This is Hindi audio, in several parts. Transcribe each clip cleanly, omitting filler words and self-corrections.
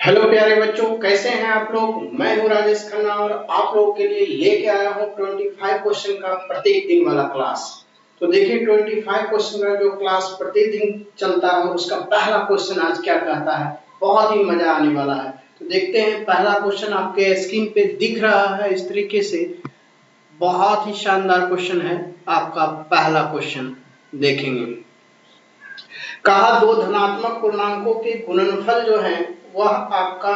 हेलो प्यारे बच्चों, कैसे हैं आप लोग। मैं हूं राजेश खन्ना और आप लोगों के लिए लेके आया हूं 25 क्वेश्चन का प्रत्येक दिन वाला क्लास। तो देखिए 25 क्वेश्चन का जो क्लास प्रत्येक दिन चलता है उसका पहला क्वेश्चन आज क्या कहता है, बहुत ही मजा आने वाला है। तो देखते हैं, पहला क्वेश्चन आपके स्क्रीन पे दिख रहा है इस तरीके से। बहुत ही शानदार क्वेश्चन है। आपका पहला क्वेश्चन देखेंगे, कहा दो धनात्मक पूर्णांकों के गुणनफल जो है वह आपका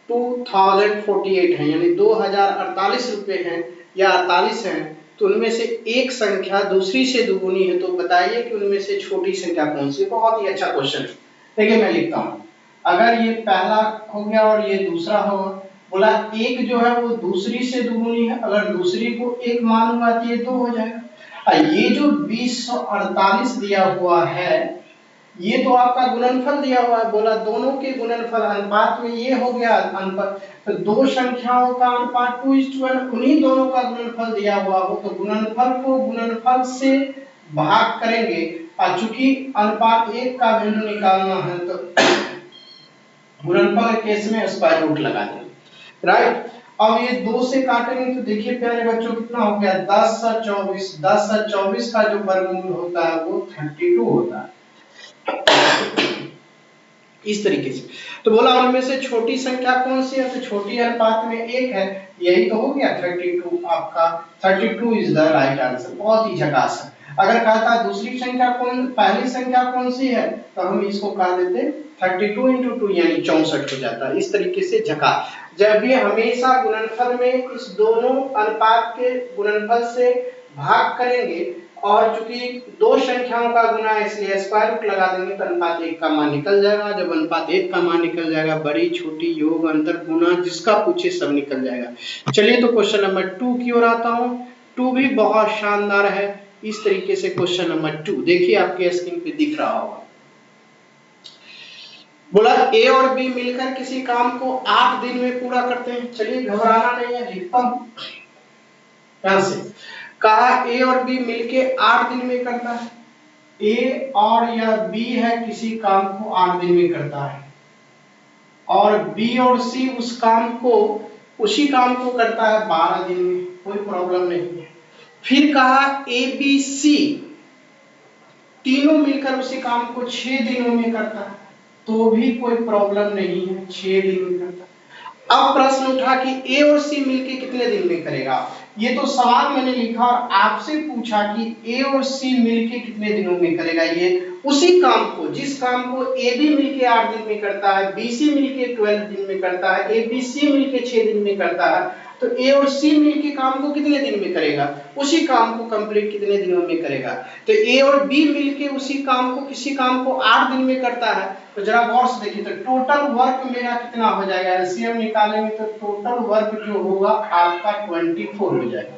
2048 है, यानी 2048 रुपए है या 48 है। तो उनमें से एक संख्या दूसरी से दुगुनी है, तो बताइए कि उनमें से छोटी संख्या कौन सी। बहुत ही अच्छा क्वेश्चन है। देखिए मैं लिखता हूं, अगर ये पहला हो गया और ये दूसरा होगा, बोला एक जो है वो दूसरी से दुगुनी है, अगर दूसरी को एक मानूंगा तो ये दो हो जाएगा। ये जो 2048 दिया हुआ है ये तो आपका गुणनफल दिया हुआ है, बोला दोनों के गुणनफल अनुपात में ये हो गया अनुपात। तो दो संख्याओं का अनुपात 2:1, उन्हीं दोनों का गुणनफल दिया हुआ हो तो गुणनफल को गुणनफल से भाग करेंगे, और चूंकि अनुपात एक का वैल्यू निकालना है तो गुणनफल के केस में स्क्वायर रूट लगा देंगे, राइट। अब ये दो से काटेंगे तो देखिए प्यारे बच्चों कितना हो गया, 10 और 24। 10 और 24 का जो वर्गमूल होता है वो 32 होता है, इस तरीके से। तो बोला उनमें से छोटी संख्या कौन सी है, तो छोटी अनुपात में एक है, यही तो हो गया 32। आपका 32 इज द राइट आंसर। बहुत ही झकास है। अगर कहता है दूसरी संख्या कौन, पहली संख्या कौन सी है, तो हम इसको कह देते 32 into 2 यानी 64 हो जाता है। इस तरीके से झकास। जब भी हमेशा गुणनफल में इस दोनों अनुपात के गुणनफल से भाग करेंगे, और चूंकि दो संख्याओं का गुना है इसलिए स्क्वायर रूट लगा देंगे तो अनुपात एक का मान निकल जाएगा। जब अनुपात एक का मान निकल जाएगा, बड़ी छोटी योग अंतर गुना जिसका पूछे सब निकल जाएगा। चलिए तो क्वेश्चन नंबर 2 की ओर आता हूं। 2 भी बहुत शानदार है। इस तरीके से क्वेश्चन नंबर 2 देखिए आपके स्क्रीन पे दिख रहा होगा। बोला ए और बी मिलकर किसी काम को 8 दिन में पूरा करते हैं। चलिए घबराना नहीं है, लिखता हूं यहां से। कहा ए और बी मिलके 8 दिन में करता है। ए और या बी है किसी काम को 8 दिन में करता है, और बी और सी उस काम को उसी काम को करता है 12 दिन में, कोई प्रॉब्लम नहीं है। फिर कहा ए बी सी तीनों मिलकर उसी काम को 6 दिनों में करता है, तो भी कोई प्रॉब्लम नहीं है, 6 दिन में करता है। अब प्रश्न उठा कि ए और सी मिलके कितने दिन में करेगा। ये तो सवाल मैंने लिखा और आपसे पूछा कि ए और सी मिलके कितने दिनों में करेगा। ये उसी काम को, जिस काम को ए बी मिलके 8 दिन में करता है, बी सी मिलके 12 दिन में करता है, ए बी सी मिलके 6 दिन में करता है, तो ए और सी मिलके काम को कितने दिन में करेगा, उसी काम को कंप्लीट कितने दिनों में करेगा। तो ए और बी मिलके उसी काम को, किसी काम को 8 दिन में करता है, तो जरा गौर से देखिए तो टोटल वर्क मेरा कितना हो जाएगा, एलसीएम निकालेंगे तो टोटल वर्क जो होगा आपका 24 हो जाएगा।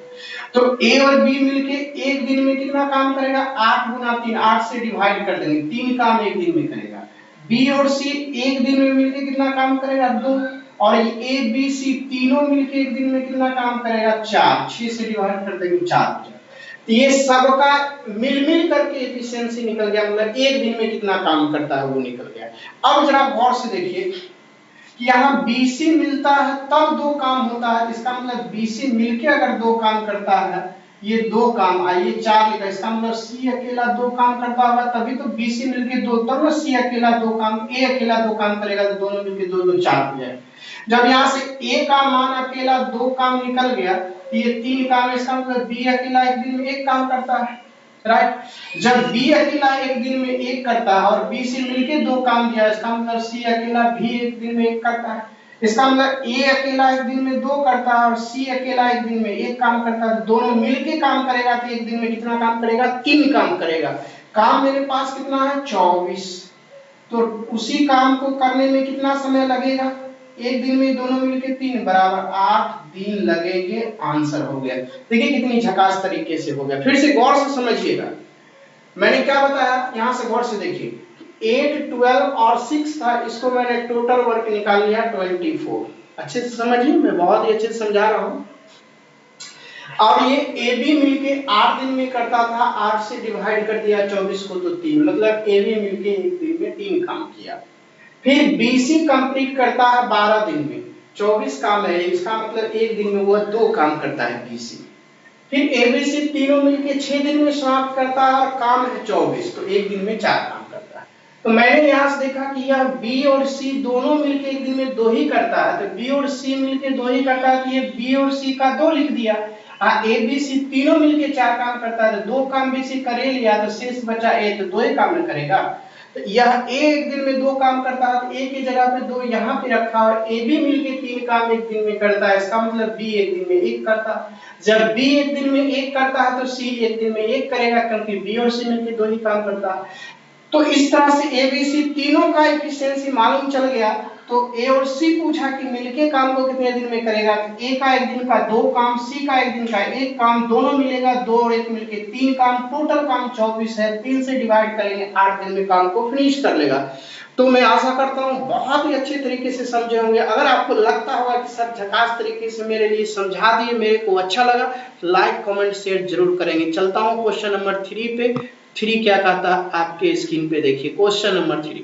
तो ए और बी मिलके एक दिन में कितना काम करेगा, 8 गुना 3, 8 से डिवाइड कर देंगे, 3 काम एक दिन में करेगा। बी और सी एक दिन में मिलके कितना काम करेगा, 2, और ए बी सी तीनों मिलके एक दिन में कितना काम करेगा, 4, 6 से डिवाइड कर देंगे 4 हो जाएगा। तो ये सबका मिल करके एफिशिएंसी निकल गया, मतलब एक दिन में कितना काम करता है वो निकल गया। अब जरा गौर से देखिए कि यहाँ BC मिलता है तब दो काम होता है, इसका मतलब BC मिलके अगर दो काम करता है, ये दो काम, आइए 4 लिखा, इसका मतलब C अकेला दो काम करता होगा तभी तो BC मिलके दो, तब ना C अकेला दो काम, A अकेला दो काम करेगा तो दोनों मिलके 2 2 4 हो जाएगा। जब यहाँ से A का मान अकेला दो काम निकल गया, ये 3 काम, इसका मतलब B अकेला एक दिन में एक काम करता है, राइट। जब बी अकेला एक दिन में एक करता है और बी से मिलके दो काम दिया, इसका मतलब सी अकेला भी एक दिन में एक करता है, इसका मतलब ए अकेला एक दिन में दो करता है और सी अकेला एक दिन में एक काम करता है, दोनों मिलके काम करेगा तो एक दिन में कितना काम करेगा, 3 काम करेगा। काम मेरे पास कितना है, 24। तो उसी काम को करने में कितना समय लगेगा, एक दिन में दोनों मिलके 3 बराबर 8 दिन लगेंगे। आंसर हो गया। देखिए कितनी झकास तरीके से हो गया। फिर से गौर से समझिएगा, मैंने क्या बताया, यहां से गौर से देखिए 8 12 और 6 था, इसको मैंने टोटल वर्क निकाल लिया 24। अच्छे से समझिए, मैं बहुत ही अच्छे से समझा रहा हूं। अब ये ए बी मिलके 8 दिन में करता था, 8 से डिवाइड कर दिया 24 को तो 3, मतलब ए बी मिलके एक दिन में 3 काम किया। फिर बीसी कंप्लीट करता है 12 दिन में, 24 काम है, इसका मतलब एक दिन में वो 2 काम करता है बीसी। फिर एबीसी तीनों मिलके 6 दिन में समाप्त करता है और काम है 24, तो एक दिन में 4 काम करता है। तो मैंने यहाँ से देखा कि यह बी और सी दोनों मिलके एक दिन में 2 ही करता है, तो बी और सी मिलके 2 ही करता है, तो ये बी और सी का 2 लिख दिया। ए बी सी तीनों मिलके 4 काम करता है, तो 2 काम बी सी कर ही लिया, तो शेष बचा ए, तो 2 ही काम में करेगा। तो यह ए एक दिन में 2 काम करता है, तो ए की जगह पे 2 यहाँ पे रखा, और ए भी मिलके 3 काम एक दिन में करता है, इसका मतलब बी एक दिन में 1 करता है। जब बी एक दिन में 1 करता है तो सी एक दिन में 1 करेगा, क्योंकि बी और सी मिलके 2 ही काम करता है। तो इस तरह से ए बी सी तीनों का एफिशिएंसी मालूम चल गया। तो ए और सी पूछा कि मिलके काम को कितने दिन में करेगा, तो ए का एक दिन का 2 काम, सी का एक दिन का 1 काम, दोनों मिलेगा 2 और 1 मिलके 3 काम, टोटल काम 24 है, 3 से डिवाइड करेंगे 8 दिन में काम को फिनिश कर लेगा। तो मैं आशा करता हूँ बहुत ही अच्छे तरीके से समझे होंगे। अगर आपको लगता होगा कि सर झकास तरीके से मेरे लिए समझा दिए, मेरे को अच्छा लगा, लाइक कमेंट शेयर जरूर करेंगे। चलता हूँ क्वेश्चन नंबर 3 पे। 3 क्या कहता है आपके स्क्रीन पे देखिए, क्वेश्चन नंबर 3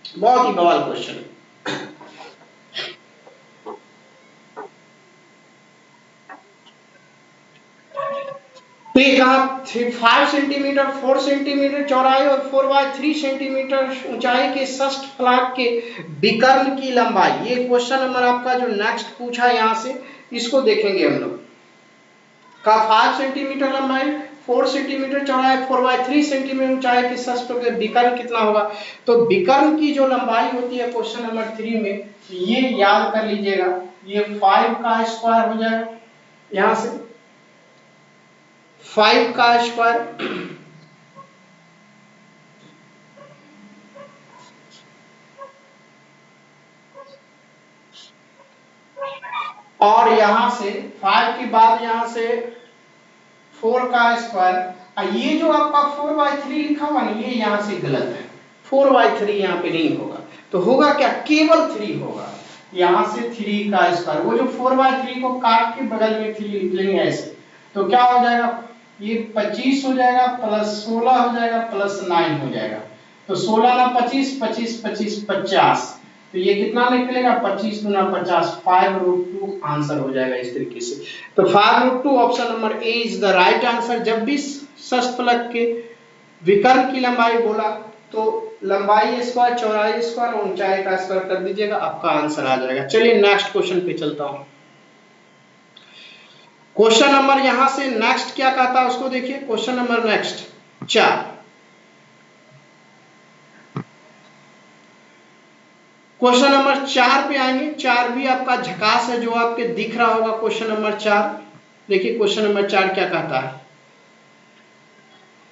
बहुत ही बवाल क्वेश्चन है। तो ये कहा 5 सेंटीमीटर 4 सेंटीमीटर चौड़ाई और 4/3 सेंटीमीटर ऊंचाई के षष्ठ फलक के विकर्ण की लंबाई। ये क्वेश्चन नंबर आपका जो नेक्स्ट पूछा यहाँ से, इसको देखेंगे हम लोग। का 5 सेंटीमीटर लंबाई, 4 सेंटीमीटर चौड़ाई, 4/3 सेंटीमीटर ऊंचाई के षष्ठ फलक के विकर्ण कितना होगा। तो विकर्ण की जो लंबाई होती है क्वेश्चन नंबर 3 में, ये याद कर लीजिएगा, ये 5 का स्क्वायर हो जाएगा, यहाँ से 5 का स्क्वायर और यहां से 5 के बाद यहां से 4 का स्क्वायर। ये जो आपका 4/3 लिखा हुआ ना, ये यहां से गलत है, 4/3 यहाँ पे नहीं होगा, तो होगा क्या, केवल 3 होगा। यहां से 3 का स्क्वायर, वो जो 4/3 को काट के बगल में 3 लिख लेंगे ऐसे, तो क्या हो जाएगा, ये 25 हो जाएगा, प्लस 16 हो जाएगा, प्लस 9 हो जाएगा। तो 16 ना 25, 25 25 50, तो ये कितना निकलेगा, 25 गुना 50, 5√2 आंसर हो जाएगा इस तरीके से। तो 5√2 option number A is the right answer. जब भी षष्ठ फलक के विकर्ण की लंबाई बोला तो लंबाई स्क्वायर, चौड़ाई स्क्वायर और ऊंचाई का स्क्वायर कर दीजिएगा, आपका आंसर आ जाएगा। चलिए नेक्स्ट क्वेश्चन पे चलता हूं। क्वेश्चन नंबर यहां से नेक्स्ट क्या कहता है उसको देखिए, question number next 4। Question number 4 पे आएंगे। 4 भी आपका झकास है, जो आपके दिख रहा होगा क्वेश्चन नंबर 4। देखिए क्वेश्चन नंबर 4 क्या कहता है,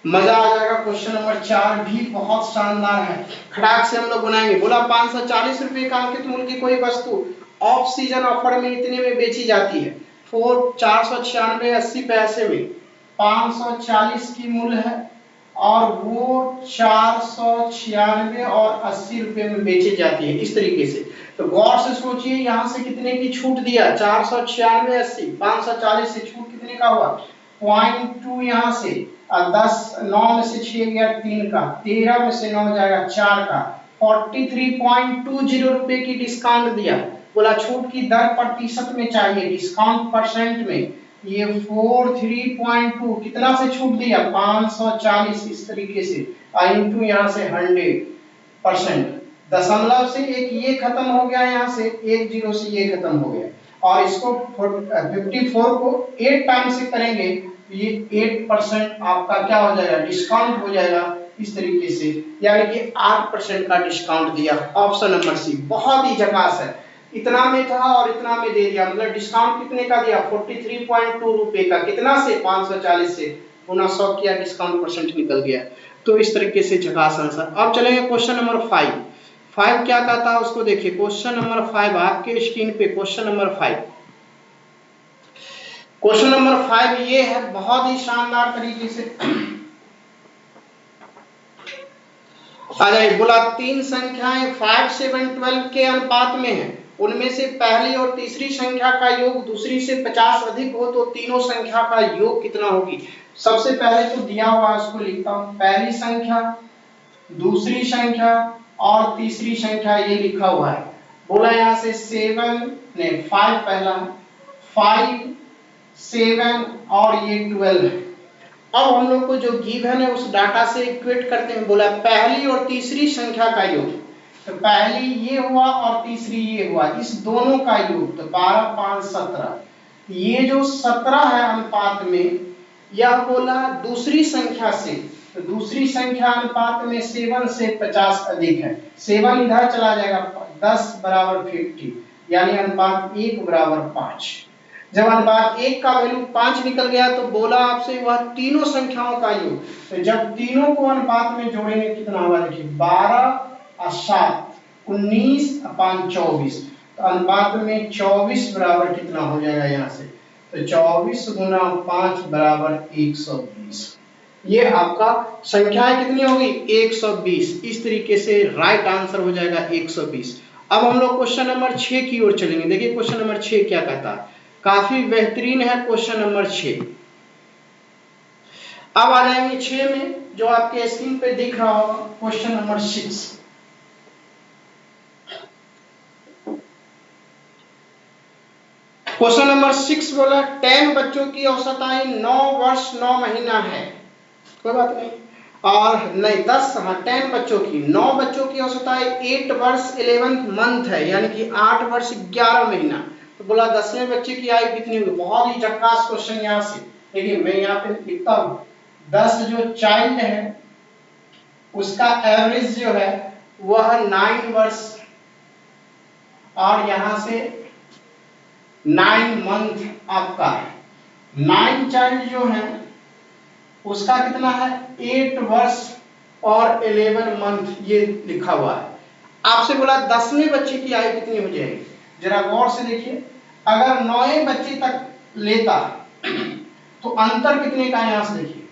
मजा आ जाएगा। क्वेश्चन नंबर 4 भी बहुत शानदार है, खटाक से हम लोग बनाएंगे। बोला 540 रुपए का अंकित मूल्य की कोई वस्तु ऑफ सीजन ऑफर में इतने में बेची जाती है। 496 पैसे में 540 की मूल्य है और वो 496 और 80 रुपए में बेची जाती है, इस तरीके से। तो गौर से सोचिए, यहाँ से कितने की छूट दिया, 496 80, 540 से छूट कितने का हुआ, 0.2 यहाँ से, और 10 9 में से 6 गया 3 का, 13 में से 9 जाएगा 4 का, 43.20 रुपए की डिस्काउंट दिया। बोला छूट की दर प्रतिशत में चाहिए, डिस्काउंट परसेंट में, ये 43.2 कितना से छूट दिया, 540, इस तरीके से इनटू यहाँ से 100%, दशमलव से एक ये खत्म हो गया, यहाँ से एक जीरो से ये खत्म हो गया, और इसको 54 को 8 टाइम से करेंगे, ये 8% आपका क्या हो जाएगा, डिस्काउंट हो जाएगा, इस तरीके से, यानी कि 8% का डिस्काउंट दिया। ऑप्शन नंबर सी बहुत ही झकास है, इतना में था और इतना में दे दिया, मतलब डिस्काउंट कितने का दिया, 43.2 रुपए का, कितना से 540 से, गुना 100 किया, डिस्काउंट परसेंट निकल गया। तो इस तरीके से झकास आंसर। अब चलेंगे क्वेश्चन नंबर 5। 5 क्या कहता है उसको देखिए, क्वेश्चन नंबर 5 आपके स्क्रीन पे, क्वेश्चन नंबर 5। क्वेश्चन नंबर 5 ये है, बहुत ही शानदार तरीके से आ जाए। बोला 3 संख्याएं 5, 7, 12 के अनुपात में है, उनमें से पहली और तीसरी संख्या का योग दूसरी से 50 अधिक हो तो तीनों संख्या का योग कितना होगी। सबसे पहले तो दिया हुआ उसको लिखता हूं, पहली संख्या, दूसरी संख्या और तीसरी संख्या ये लिखा हुआ है, बोला यहाँ से 5 पहला, 5, 7 और ये 12 है। अब हम लोग को जो गिवन है उस डाटा से इक्वेट करते हैं। बोला पहली और तीसरी संख्या का योग, तो पहली ये हुआ और तीसरी ये हुआ, इस दोनों का योग, तो 12, 5, 17। ये जो 17 है अनुपात में, यह बोला दूसरी संख्या से, तो दूसरी संख्या अनुपात में 7 से 50 अधिक है। 7 इधर चला जाएगा, 10 बराबर 50, यानी अनुपात 1 बराबर 5। जब अनुपात 1 का वैल्यू 5 निकल गया तो बोला आपसे वह तीनों संख्याओं का योग, तो जब तीनों को अनुपात में जोड़ेंगे कितना होगा, देखिए 12 और 7 19/24, तो अनुपात में 24 बराबर कितना हो जाएगा यहाँ से, तो 24 गुना 5 बराबर 120। ये आपका संख्याएं कितनी होगी, 120। इस तरीके से राइट आंसर हो जाएगा 120। अब हम लोग क्वेश्चन नंबर 6 की ओर चलेंगे। देखिए क्वेश्चन नंबर 6 क्या कहता है, काफी बेहतरीन है क्वेश्चन नंबर 6। अब आ जाएंगे 6 में, जो आपके स्क्रीन पे दिख रहा होगा, क्वेश्चन नंबर 6। क्वेश्चन नंबर 6 बोला 10 बच्चों की औसत आयु 9 वर्ष 9 महीना है, कोई बात नहीं, और नहीं 10, हाँ 10 बच्चों की, 9 बच्चों की औसत आयु 8 वर्ष 11 मंथ है, यानी कि 8 वर्ष 11 महीना। तो बोला 10वें बच्चे की आयु कितनी होगी। बहुत ही झक्कास क्वेश्चन यहाँ से। देखिए मैं यहाँ पे लिखता हूँ, 10 जो चाइल्ड है उसका एवरेज जो है वह 9 वर्ष, और यहाँ से 9 मंथ आपका है। 9 चाइल्ड जो है उसका कितना है, 8 वर्ष और 11 मंथ, ये लिखा हुआ है। आपसे बोला 10वें बच्चे की आयु कितनी हो जाएगी। जरा गौर से देखिए, अगर 9वें बच्चे तक लेता तो अंतर कितने का, यहां से देखिए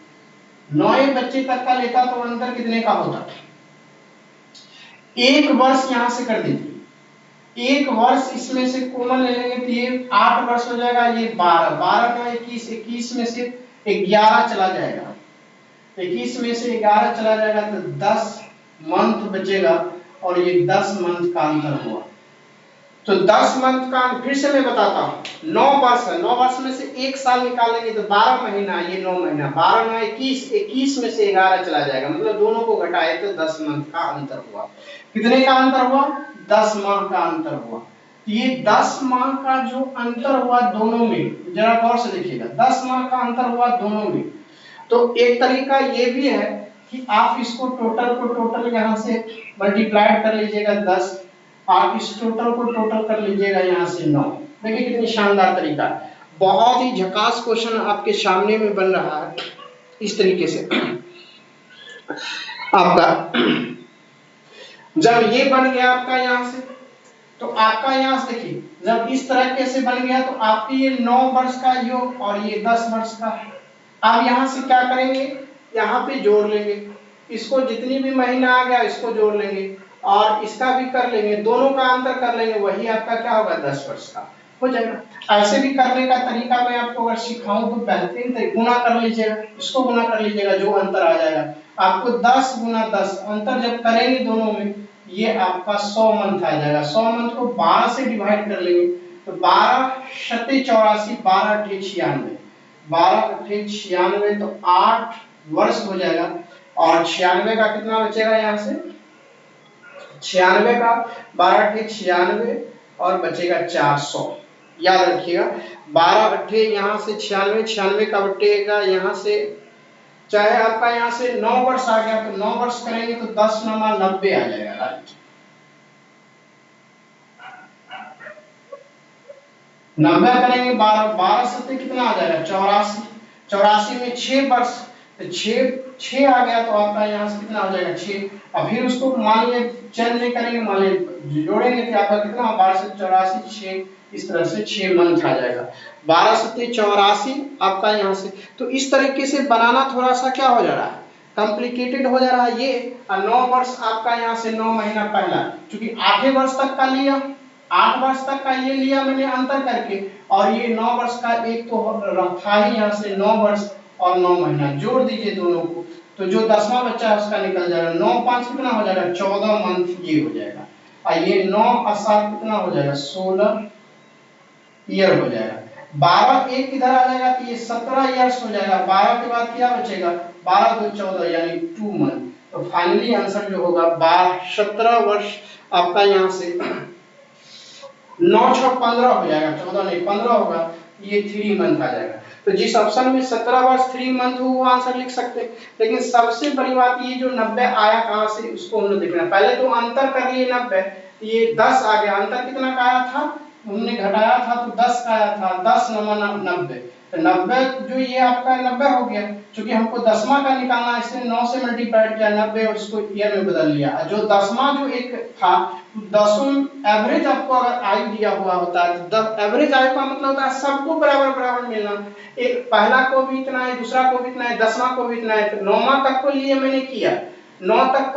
9वें बच्चे तक का लेता तो अंतर कितने का होता, 1 वर्ष यहां से कर दीजिए, 1 वर्ष इसमें से कॉमन ले लेंगे तो ये 8 वर्ष हो जाएगा, ये 12, 12 का 21, 21 में से 11 चला जाएगा, 21 में से 11 चला जाएगा तो 10 मंथ बचेगा, और ये 10 मंथ का अंतर हुआ। तो 10 मंथ का, फिर से मैं बताता हूँ, 9 वर्ष है, 9 वर्ष में से 1 साल निकालेंगे तो 12 महीना, ये 9 महीना, 12 9 21, 21 में से 11 चला जाएगा, मतलब दोनों को घटाए तो 10 मंथ का अंतर हुआ। कितने का अंतर हुआ, 10 माह का अंतर हुआ। ये 10 माह का जो अंतर हुआ दोनों में, जरा गौर से देखिएगा, 10 माह का अंतर हुआ दोनों में। तो एक तरीका ये भी है कि आप इसको टोटल को टोटल यहाँ से मल्टीप्लाइड कर लीजिएगा 10, आप इस टोटल को टोटल कर लीजिएगा यहाँ से 9। देखिए कितनी शानदार तरीका है, बहुत ही झकास क्वेश्चन आपके सामने में बन रहा है। इस तरीके से आपका जब ये बन गया आपका यहाँ से, तो आपका यहाँ से देखिए जब इस तरह कैसे बन गया, तो आपकी ये 9 वर्ष का योग और ये 10 वर्ष का है। अब यहाँ से क्या करेंगे, यहाँ पे जोड़ लेंगे, इसको जितनी भी महीना आ गया इसको जोड़ लेंगे, और इसका भी कर लेंगे, दोनों का अंतर कर लेंगे, वही आपका क्या होगा, 10 वर्ष का हो जाएगा। ऐसे भी करने का तरीका मैं आपको अगर सिखाऊं तो बेहतरीन तरीका, गुना कर लीजिएगा, इसको गुना कर लीजिएगा, जो अंतर आ जाएगा आपको 10 गुना 10, अंतर जब करेंगे दोनों में, ये आपका 100 मंथ आ जाएगा। 100 मंथ को 12 से डिवाइड कर लेंगे, तो 12 7 84, 12 8 96, 12 8 96, तो 8 वर्ष हो जाएगा, और 96 का कितना बचेगा, यहाँ से 96 का 12 8 96 और बचेगा 400। याद रखिएगा 12 8 यहाँ से 96, 96 का बटेगा यहाँ से, चाहे आपका यहाँ से 9 वर्ष आ गया तो 9 वर्ष करेंगे तो 10 9 90 आ जाएगा, राइट। 90 करेंगे 12 12 से कितना आ जाएगा, 84, 84 में 6 वर्ष, तो 6 आ गया तो आपका यहाँ से कितना हो जाएगा, 6। और फिर उसको मान लीजिए चेंज नहीं करेंगे, मान लीजिए जोड़ेंगे तो आपका कितना, 12 से 84 6, इस तरह से 6 मंथ आ जाएगा, 12 से 84 आपका यहाँ से। तो इस तरीके से बनाना थोड़ा सा क्या हो जा रहा है, कॉम्प्लिकेटेड हो जा रहा है ये। 9 वर्ष आपका यहाँ से 9 महीना पहला, क्योंकि 8 वर्ष तक का लिया, 8 वर्ष तक का ये लिया मैंने अंतर करके, और ये 9 वर्ष का एक तो था ही, यहाँ से 9 वर्ष और 9 महीना जोड़ दीजिए दोनों को, तो जो 10वां बच्चा है उसका निकल जाएगा। 9 5 कितना हो जाएगा 14 मंथ ये हो जाएगा। और ये 9 और 7 कितना हो जाएगा 16 ईयर हो जाएगा। 12 एक इधर आ जाएगा तो ये 17 ईयर्स हो जाएगा। 12 के बाद क्या बचेगा 12 2 14 यानी 2 मंथ। तो फाइनली आंसर जो होगा 17 वर्ष आपका यहाँ से 9 6 15 हो जाएगा, 14 नहीं 15 होगा, ये 3 मंथ आ जाएगा। तो जिस ऑप्शन में 17 वर्ष 3 मंथ हो वो आंसर लिख सकते हैं। लेकिन सबसे बड़ी बात ये जो 90 आया कहाँ से उसको हम लोग देखना है। पहले तो अंतर कर लिए 90, ये 10 आ गया। अंतर कितना का आया था हमने घटाया था तो 10 का आया था, 10 9 90। तो 90 जो ये आपका 90 हो गया। क्योंकि हमको 10वां का निकालना है इसलिए 9 से मल्टीप्लाई किया 90 और उसको ईयर में बदल लिया। जो 10वां जो एक था 10 एवरेज आपको अगर आयु दिया हुआ होता है तो एवरेज आयु का मतलब होता है सबको बराबर बराबर मिलना। एक पहला को भी इतना है, दूसरा को भी इतना है, 10वां को भी इतना है। तो 9वां तक को लिए मैंने किया, 9 तक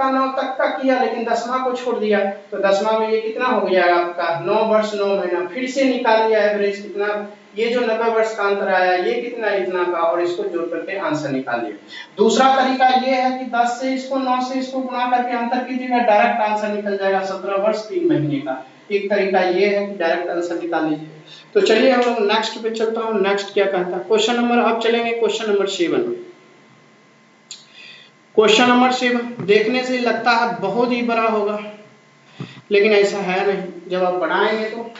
का किया, लेकिन 10वां को छोड़ दिया। तो 10वां में ये कितना हो गया आपका 9 वर्ष 9 महीना। फिर से निकाल लिया एवरेज कितना, ये जो 90 वर्ष का अंतर आया ये कितना इतना का, और इसको जोड़ करके आंसर निकाल लिया। दूसरा तरीका ये है कि 10 से इसको 9 से इसको गुणा करके अंतर कीजिएगा, डायरेक्ट आंसर निकल जाएगा 17 वर्ष 3 महीने का। एक तरीका ये है कि डायरेक्ट आंसर निकाल लीजिए। तो चलिए हम लोग नेक्स्ट पे चलता हूँ। नेक्स्ट क्या कहता है क्वेश्चन नंबर, अब चलेंगे क्वेश्चन नंबर 7 में। क्वेश्चन नंबर 7 देखने से लगता है बहुत ही बड़ा होगा, लेकिन ऐसा है नहीं। जब आप बनाएंगे तो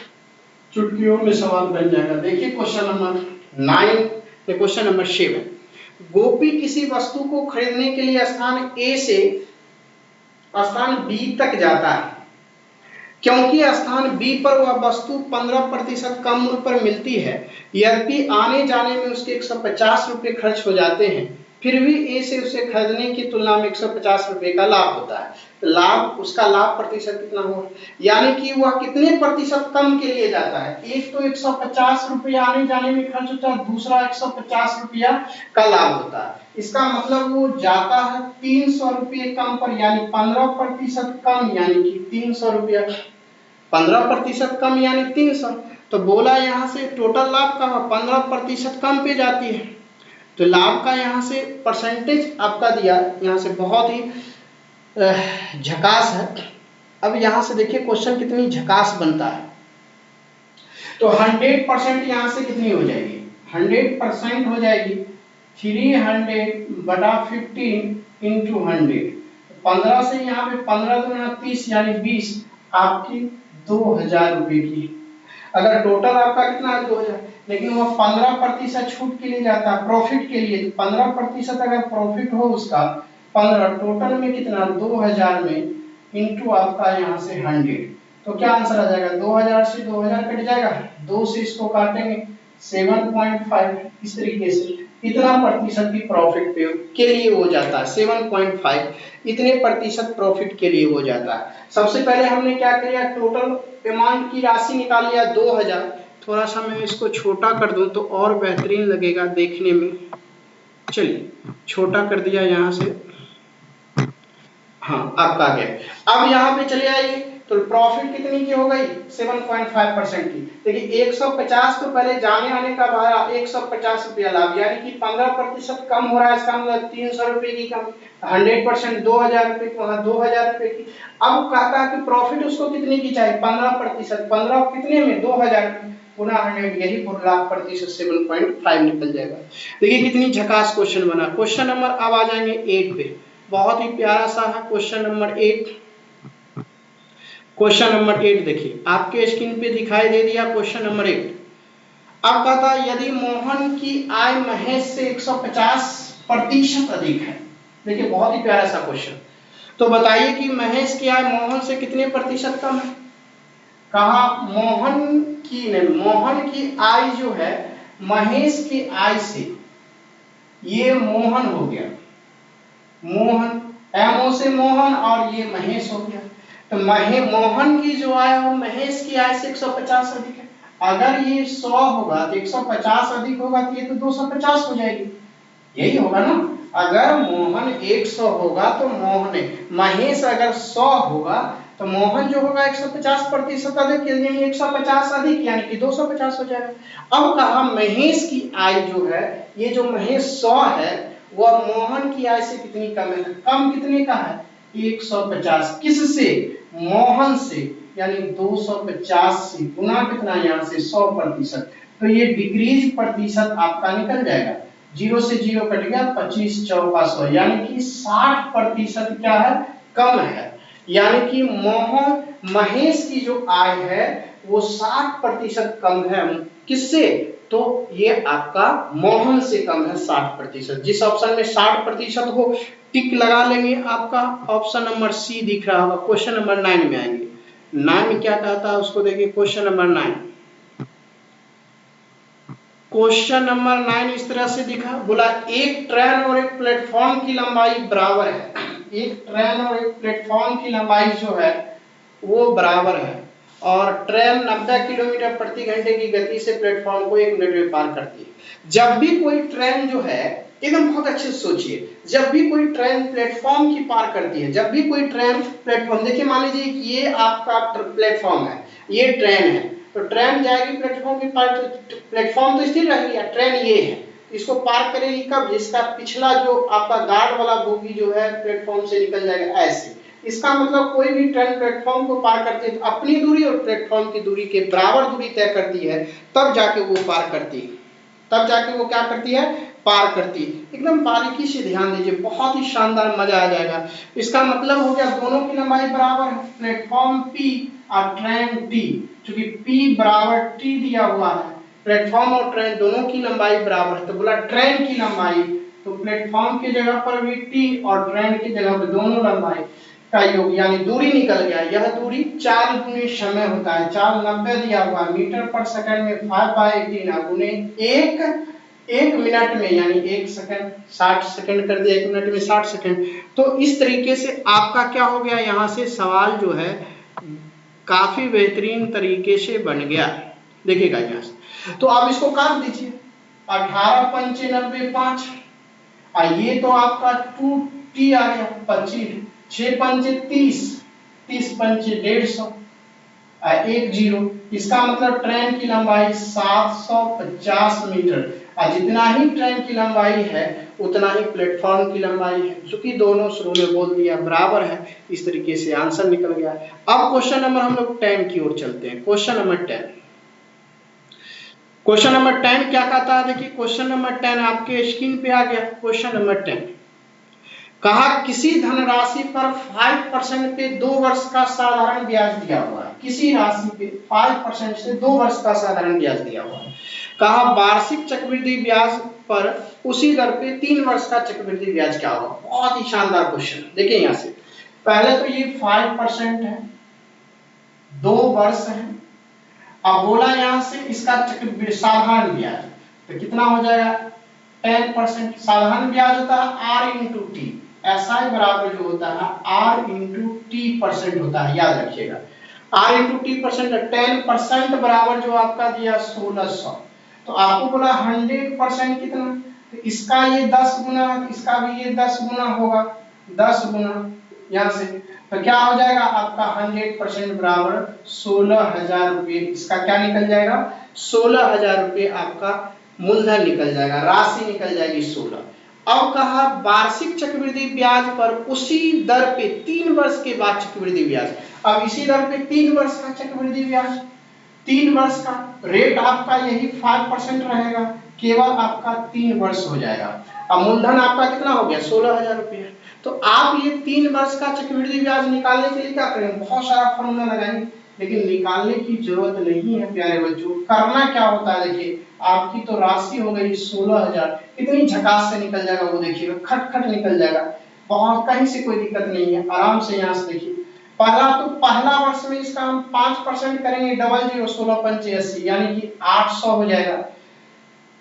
चुटकियों में सवाल बन जाएगा। देखिए क्वेश्चन नंबर 9 या क्वेश्चन नंबर 7। गोपी किसी वस्तु को खरीदने के लिए स्थान ए से स्थान बी तक जाता है। क्योंकि स्थान बी पर वह वस्तु 15% कम मूल्य पर मिलती है, यद्यपि आने जाने में उसके 150 रुपये खर्च हो जाते हैं, फिर भी ए से उसे खरीदने की तुलना में 150 रुपये का लाभ होता है। तो लाभ उसका लाभ प्रतिशत कितना होगा, यानी कि वह कितने प्रतिशत कम के लिए जाता है। एक तो 150 रुपया आने जाने में खर्च होता है, दूसरा 150 रुपया का लाभ होता है। इसका मतलब वो जाता है 300 रुपये कम पर, यानी 15% कम, यानी कि 300 रुपया। 15% कम यानी 300। तो बोला यहाँ से टोटल लाभ का 15% कम पे जाती है। तो लाभ का यहाँ से परसेंटेज आपका दिया यहाँ से बहुत ही झकास है। अब यहाँ से देखिए क्वेश्चन कितनी झकास बनता है। तो 100% यहाँ से कितनी हो जाएगी 100% हो जाएगी 300/15 इंटू 100। 15 से यहाँ पे 15 दूना 30 यानी 20 आपकी 2000 रुपये की। अगर टोटल आपका कितना है 2000, लेकिन वो 15% छूट के लिए जाता है, प्रॉफिट के लिए। 15% अगर प्रॉफिट हो उसका 15, टोटल में कितना 2000 में इंटू आपका यहाँ से 100। तो क्या आंसर आ जाएगा 2000 से 2000 कट जाएगा, 2 से इसको काटेंगे 7.5। इस तरीके से इतना प्रतिशत की प्रॉफिट के लिए हो जाता है। 7.5 इतने प्रतिशत प्रॉफिट के लिए हो जाता है। सबसे पहले हमने क्या किया टोटल अमाउंट की राशि निकाल लिया 2000। थोड़ा सा मैं इसको छोटा कर दूं तो और बेहतरीन लगेगा देखने में। चलिए छोटा कर दिया यहाँ से, हाँ आपका आ गया। अब यहाँ पे चले आइए तो प्रॉफिट कितनी की हो गई 7.5% की। देखिए 150 तो पहले जाने आने का भाड़ा 150 रुपया लाभ, यानी कि 15% कम हो रहा है। इसका मतलब 300 रुपये की कम, 100% 2000 रुपये की, वहाँ 2000 रुपये की। अब कहता है कि प्रॉफिट उसको कितने की चाहिए 15%। 15 कितने में 2000 गुना 100, यही लाभ प्रतिशत 7.5 निकल जाएगा। देखिए कितनी झकास क्वेश्चन बना। क्वेश्चन नंबर अब आ जाएंगे 8 पे। बहुत ही प्यारा सा है क्वेश्चन नंबर 8। क्वेश्चन नंबर 8 देखिए आपके स्क्रीन पे दिखाई दे दिया क्वेश्चन नंबर 8। अब कहता यदि मोहन की आय महेश से 150% अधिक है। देखिए बहुत ही प्यारा सा क्वेश्चन। तो बताइए कि महेश की आय मोहन से कितने प्रतिशत कम है। कहा मोहन की आय जो है महेश की आय से, ये मोहन हो गया, मोहन एमओ से मोहन और ये महेश हो गया। तो मोहन की जो आय है वो महेश की आय से 150 अधिक है। अगर ये 100 होगा तो 150 अधिक होगा तो ये तो 250 हो जाएगी, यही होगा ना। अगर मोहन 100 होगा तो महेश अगर 100 होगा तो मोहन जो होगा 150% अधिक, यानी 150 अधिक यानी कि 250 हो जाएगा। अब कहा महेश की आय जो है, ये जो महेश 100 है वह मोहन की आय से कितनी कम है? कम कितने का है? 150। किससे? मोहन से, यानी 250 से गुना कितना यहाँ से 100%। तो ये डिक्रीज प्रतिशत आपका निकल जाएगा, 0 से 0 कट गया, 25 चौका 100, यानी कि 60% क्या है? कम है। यानी कि महेश की जो आय है वो 60% कम है। किससे? तो ये आपका मोहन से कम है 60%। जिस ऑप्शन में 60% हो टिक लगा लेंगे। आपका ऑप्शन नंबर सी दिख रहा होगा। क्वेश्चन नंबर 9 में आएंगे। 9 में क्या कहता है उसको देखिए। क्वेश्चन नंबर 9, क्वेश्चन नंबर 9 इस तरह से दिखा, बोला एक ट्रेन और एक प्लेटफॉर्म की लंबाई बराबर है। एक ट्रेन और एक प्लेटफॉर्म की लंबाई जो है वो बराबर है और ट्रेन 90 किलोमीटर प्रति घंटे की गति से प्लेटफॉर्म को 1 मिनट में पार करती है। जब भी कोई ट्रेन जो है, एकदम बहुत अच्छे से सोचिए, जब भी कोई ट्रेन प्लेटफॉर्म की पार करती है, जब भी कोई ट्रेन प्लेटफॉर्म, देखिए मान लीजिए कि ये आपका प्लेटफॉर्म है, ये ट्रेन है, तो ट्रेन जाएगी प्लेटफॉर्म की पार, प्लेटफॉर्म तो स्थिर रहेगी, ट्रेन ये है, इसको पार करेगी कब? जिसका पिछला जो आपका गार्ड वाला बोगी जो है प्लेटफॉर्म से निकल जाएगा ऐसे। इसका मतलब कोई भी ट्रेन प्लेटफॉर्म को पार करती है तो अपनी दूरी और प्लेटफॉर्म की दूरी के बराबर दूरी तय करती है, तब जाके वो पार करती है, तब जाके वो क्या करती है? पार करती है। एकदम बारीकी से ध्यान दीजिए, बहुत ही शानदार, मजा आ जाएगा। इसका मतलब हो गया दोनों की लंबाई बराबर है, प्लेटफॉर्म P और ट्रेन T, क्योंकि P बराबर T दिया हुआ है, प्लेटफॉर्म और ट्रेन दोनों की लंबाई बराबर है, तो बोला ट्रेन की लंबाई, तो प्लेटफॉर्म की जगह पर भी T और ट्रेन की जगह पर दोनों लंबाई का योग, यानी दूरी निकल गया। यह दूरी 4 गुने समय होता है, 4 90 दिया हुआ, मीटर पर सेकंड में 5/18 गुने 1 मिनट में, यानी 1 सेकंड, 60 सेकंड कर दिया, 1 मिनट में 60 सेकंड। तो इस तरीके से आपका क्या हो गया, यहाँ से सवाल जो है काफी बेहतरीन तरीके से बन गया। देखिएगा यहाँ से, तो आप इसको काट दीजिए, 18 पंचे 90 5, ये तो आपका 2t आ गया, 25, 6 पंचे 30, 30 पंचे 150, 1 0। इसका मतलब ट्रेन की लंबाई 750 मीटर, और जितना ही ट्रेन की लंबाई है उतना ही प्लेटफॉर्म की लंबाई है, चूंकि दोनों शुरू में बोल दिया बराबर है, इस तरीके से आंसर निकल गया। अब क्वेश्चन नंबर हम लोग 10 की ओर चलते हैं। क्वेश्चन नंबर 10, क्वेश्चन नंबर 10 क्या कहता है? देखिए क्वेश्चन नंबर 10 आपके स्क्रीन पे आ गया। क्वेश्चन नंबर 10 कहा किसी धनराशि पर 5% पे 2 वर्ष का साधारण ब्याज दिया हुआ है। किसी राशि पे 5% से 2 वर्ष का साधारण ब्याज दिया हुआ है। कहा वार्षिक चक्रवृद्धि ब्याज पर उसी दर पे 3 वर्ष का चक्रवृद्धि ब्याज क्या होगा? बहुत ही शानदार क्वेश्चन। देखिए यहाँ से पहले तो ये 5% है, 2 वर्ष है, अब बोला यहाँ से इसका चक्रवृद्धि साधारण ब्याज, तो कितना हो जाएगा? 10%। साधारण ब्याज होता है R इंटू टी, SI बराबर जो होता है R इंटू टी परसेंट होता है, याद रखिएगा। R इंटू टी परसेंट, 10% बराबर जो आपका दिया 1600, तो आपको बोला 100% कितना, तो इसका ये 10 गुना, इसका भी ये 10 गुना होगा, 10 गुना यहाँ से, तो क्या हो जाएगा आपका 100% बराबर 16,000 रुपये। इसका क्या निकल जाएगा? 16,000 रुपये आपका मूलधन निकल जाएगा, राशि निकल जाएगी 16। अब कहा वार्षिक चक्रवृद्धि ब्याज पर उसी दर पे 3 वर्ष के बाद चक्रवृद्धि ब्याज। अब इसी दर पे 3 वर्ष का चक्रवृद्धि ब्याज, 3 वर्ष का रेट आपका यही 5% रहेगा, केवल आपका 3 वर्ष हो जाएगा। अब मूलधन आपका कितना हो गया? 16,000 रुपये। तो आप ये 3 वर्ष का चक्रवृद्धि ब्याज निकालने के लिए क्या करेंगे? बहुत सारा फॉर्मूला लगाएंगे, लेकिन निकालने की जरूरत नहीं है प्यारे बच्चों। करना क्या होता है, देखिए आपकी तो राशि हो गई 16,000, कितनी झकास से निकल जाएगा वो देखिएगा, खट खट निकल जाएगा, बहुत कहीं से कोई दिक्कत नहीं है, आराम से यहाँ से देखिए। पहला वर्ष में इसका हम 5% करेंगे, 00 16 पंचे 80, यानी कि 800 हो जाएगा।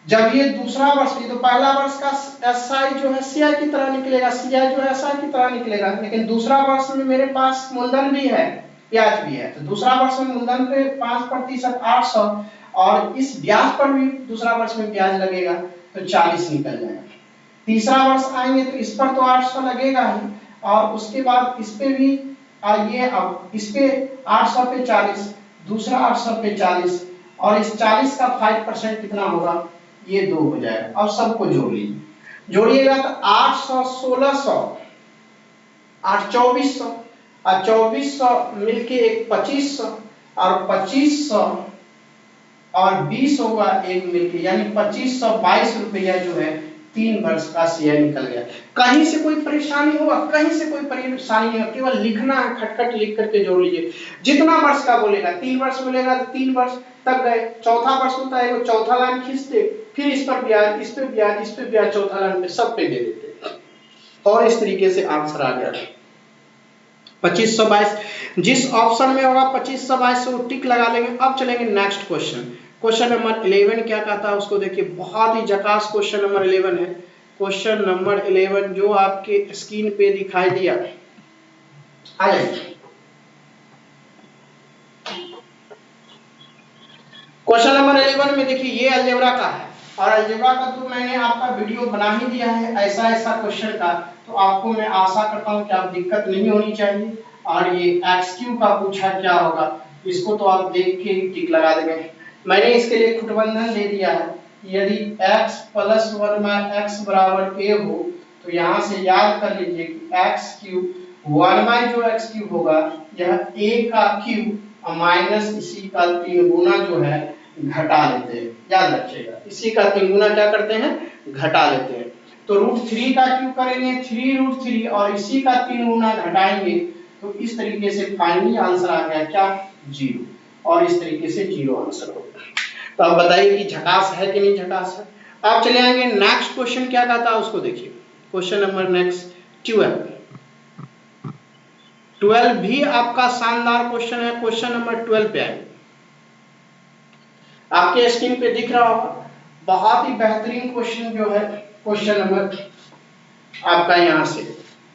जब ये दूसरा वर्ष, ये तो पहला वर्ष का SI जो है CI की तरह निकलेगा, CI जो है SI की तरह निकलेगा, लेकिन दूसरा वर्ष में मेरे पास मूलधन भी है, ब्याज भी है, तो दूसरा वर्ष में मूलधन पे 5% 800, और इस ब्याज पर भी दूसरा वर्ष में ब्याज लगेगा, तो 40 निकल जाएगा। तीसरा वर्ष आएंगे तो इस पर तो 800 लगेगा ही, और उसके बाद इस पे भी आइए, अब इस पे 800 पे 40, दूसरा 800 पे 40, और इस 40 का 5% कितना होगा? ये 2 हो जाएगा। अब सबको जोड़ लीजिए, जोड़िएगा तो 800 1600 8 2400 और 2400 मिलके एक 2500 और 2500 और 20 होगा एक मिलके, यानी 2522 रुपया जो है 3 वर्ष का शेयर निकल गया। कहीं से कोई परेशानी होगा? कहीं से कोई परेशानी नहीं है, केवल लिखना है, खटखट लिख करके जोड़ लीजिए। जितना वर्ष का बोलेगा, 3 वर्ष बोलेगा तो 3 वर्ष तक गए। चौथा वर्ष होता है वो चौथा लाइन खींचते, फिर इस पर ब्याज, इस पे ब्याज, इस पे ब्याज, चौथा लाइन पे सब पे दे देते, और इस तरीके से आंसर आ गया 2522। जिस ऑप्शन में होगा 2522 से वो टिक लगा लेंगे। अब चलेंगे नेक्स्ट क्वेश्चन। क्वेश्चन नंबर 11 क्या कहता है उसको देखिए, बहुत ही झकास क्वेश्चन नंबर 11 है। क्वेश्चन नंबर 11 जो आपके स्क्रीन पे दिखाई दिया, आ जाइए। क्वेश्चन नंबर 11 में देखिए ये अलजेब्रा का है, और अलजेब्रा का तो मैंने आपका वीडियो बना ही दिया है ऐसा ऐसा क्वेश्चन का, तो आपको मैं आशा करता हूं कि आप दिक्कत नहीं होनी चाहिए। और ये एक्स का पूछा क्या होगा, इसको तो आप देख के ही टिक लगा देंगे। मैंने इसके लिए खुटबंधन दे दिया है, यदि x + 1 में x बराबर a हो तो यहाँ से याद कर लीजिए कि x³ 1 में जो x³ होगा यह a का क्यूब और माइनस इसी का 3 गुना जो है घटा लेते हैं। याद रखिएगा, इसी का 3 गुना क्या करते हैं, घटा लेते हैं। तो √3 का क्यूब करेंगे 3√3 और इसी का 3 गुना घटाएंगे, तो इस तरीके से फाइनली आंसर आ गया क्या, 0। और इस तरीके से 0 आंसर होगा। तो अब बताइए कि झकास है कि नहीं झकास है। आप चले आएंगे नेक्स्ट क्वेश्चन क्या कहता है उसको देखिए। क्वेश्चन नंबर नेक्स्ट 12 भी आपका शानदार क्वेश्चन है। क्वेश्चन नंबर 12 पे आएंगे, आपके स्क्रीन पे दिख रहा होगा, बहुत ही बेहतरीन क्वेश्चन जो है। क्वेश्चन नंबर आपका यहाँ से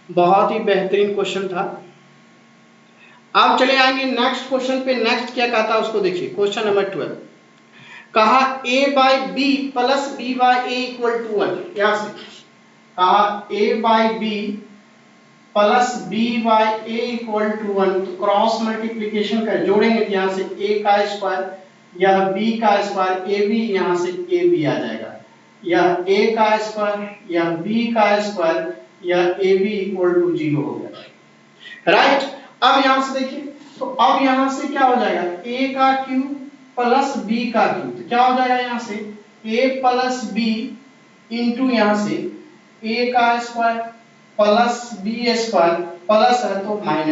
बहुत ही बेहतरीन क्वेश्चन था। आप चले आएंगे नेक्स्ट क्वेश्चन पे। नेक्स्ट क्या कहता है उसको देखिए। क्वेश्चन नंबर 12 कहा a/b + b/a = 1। यहाँ से कहा a/b + b/a = 1, तो क्रॉस मल्टीप्लिकेशन कर जोड़ेंगे, यहाँ से a का स्क्वायर, यह b का स्क्वायर, ab यहाँ से ab आ जाएगा, यह a का स्क्वायर, यह b का स्क्वायर, यह ab = 0 हो गया। राइट, अब यहाँ से देखिए, तो अब यहाँ से क्या हो जाएगा, a का क्यूब प्लस b का क्यूब, तो क्या हो जाएगा यहाँ से a + b इंटू यहाँ से a का square plus b square plus है तो -ab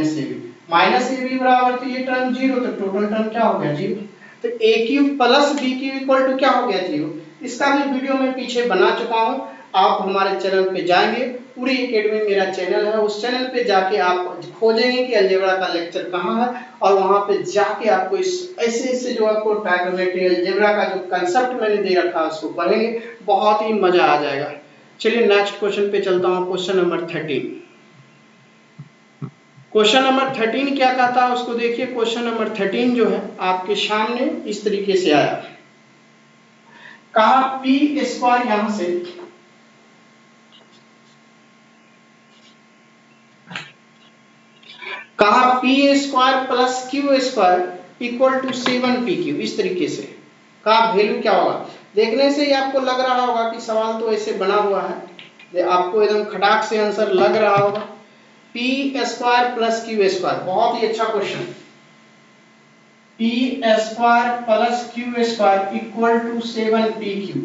बराबर, तो ये टर्म 0, तो टोटल टर्म क्या हो गया 0। तो a³ + b³ = क्या हो गया 0। इसका भी वीडियो मैं पीछे बना चुका हूँ, आप हमारे चैनल पे जाएंगे, पूरी एकेडमी मेरा चैनल है, उस चैनल पे जाके आप खोजेंगे कि अलजेब्रा का लेक्चर कहाँ है, और वहां पे जाके आपको इस ऐसे जो आपको ट्रायगोनोमेट्री अलजेब्रा का जो कंसेप्ट मैंने दे रखा है उसको पढ़ेंगे, बहुत ही मजा आ जाएगा। चलिए नेक्स्ट क्वेश्चन पे चलता हूँ। Question number 13। क्वेश्चन नंबर 13 क्या कहता है उसको देखिए। क्वेश्चन नंबर 13 जो है आपके सामने इस तरीके से आया, कहा p² यहां से कहा p² + q² = 7p³। इस तरीके से का वैल्यू क्या होगा, देखने से ही आपको लग रहा होगा कि सवाल तो ऐसे बना हुआ है, आपको एकदम खटाक से आंसर लग रहा होगा। p² + q², बहुत ही अच्छा क्वेश्चन। p² + q² = 7p³,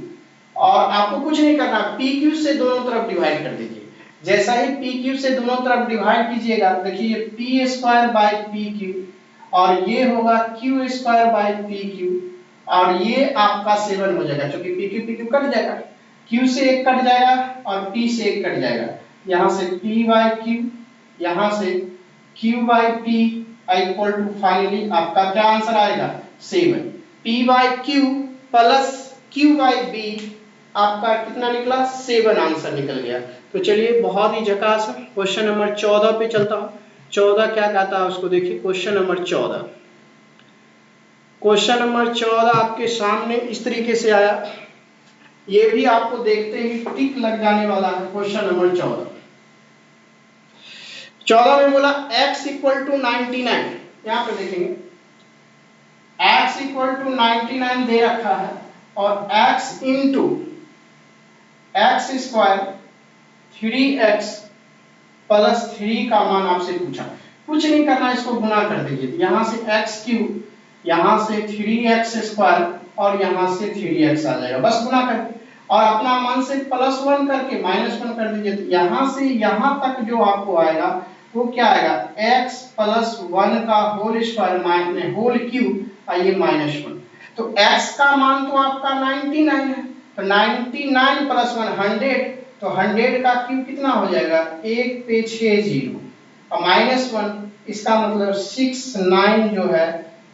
और आपको कुछ नहीं करना, pq से दोनों तरफ डिवाइड कर दीजिए। जैसा ही pq से दोनों तरफ डिवाइड कीजिएगा, देखिए p²/pq और ये होगा q²/pq, और ये आपका 7 हो जाएगा, क्योंकि pq कट जाएगा, q से 1 कट जाएगा और p से 1 कट जाएगा, यहाँ से p/q, यहाँ से q/p = फाइनली आपका क्या आंसर आएगा 7। p/q + q/b आपका कितना निकला 7 आंसर निकल गया। तो चलिए बहुत ही झकास है। क्वेश्चन नंबर 14 पे चलता हूँ। 14 क्या कहता है उसको देखिए। क्वेश्चन नंबर 14, क्वेश्चन नंबर 14 आपके सामने इस तरीके से आया, ये भी आपको देखते ही टिक लग जाने वाला है। क्वेश्चन नंबर 14 में बोला x = 99, यहाँ पे देखेंगे x = 99 दे रखा है, और x × x² 3x प्लस 3 का मान आपसे पूछा, कुछ नहीं करना, इसको गुना कर दीजिए। यहाँ से x क्यूब, यहाँ से 3x स्क्वायर और यहाँ से 3x आ जाएगा, बस गुना करके और अपना मान से +1 करके -1 कर दीजिए। तो यहाँ से यहाँ तक जो आपको आएगा वो क्या आएगा, x + 1 का whole square minus whole cube और ये -1। तो x का मान तो आपका 99 है, तो 99 + 1 100, तो 100 का क्यूब कितना हो जाएगा, 1 पे 6 0 और -1, इसका मतलब 69 जो है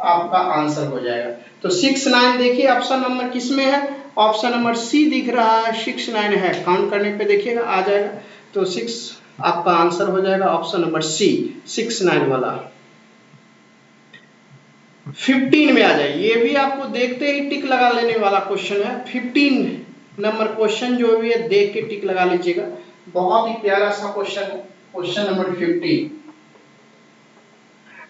आपका आंसर हो जाएगा। तो 69 देखिए ऑप्शन नंबर किस में है, ऑप्शन नंबर सी दिख रहा है, 69 है, काउंट करने पे देखिएगा आ जाएगा। तो 6 आपका आंसर हो जाएगा ऑप्शन नंबर सी 69 वाला। 15 में आ जाए, ये भी आपको देखते ही टिक लगा लेने वाला क्वेश्चन है। 15 नंबर क्वेश्चन जो भी है देख के टिक लगा लीजिएगा, बहुत ही प्यारा सा क्वेश्चन है, क्वेश्चन नंबर 15।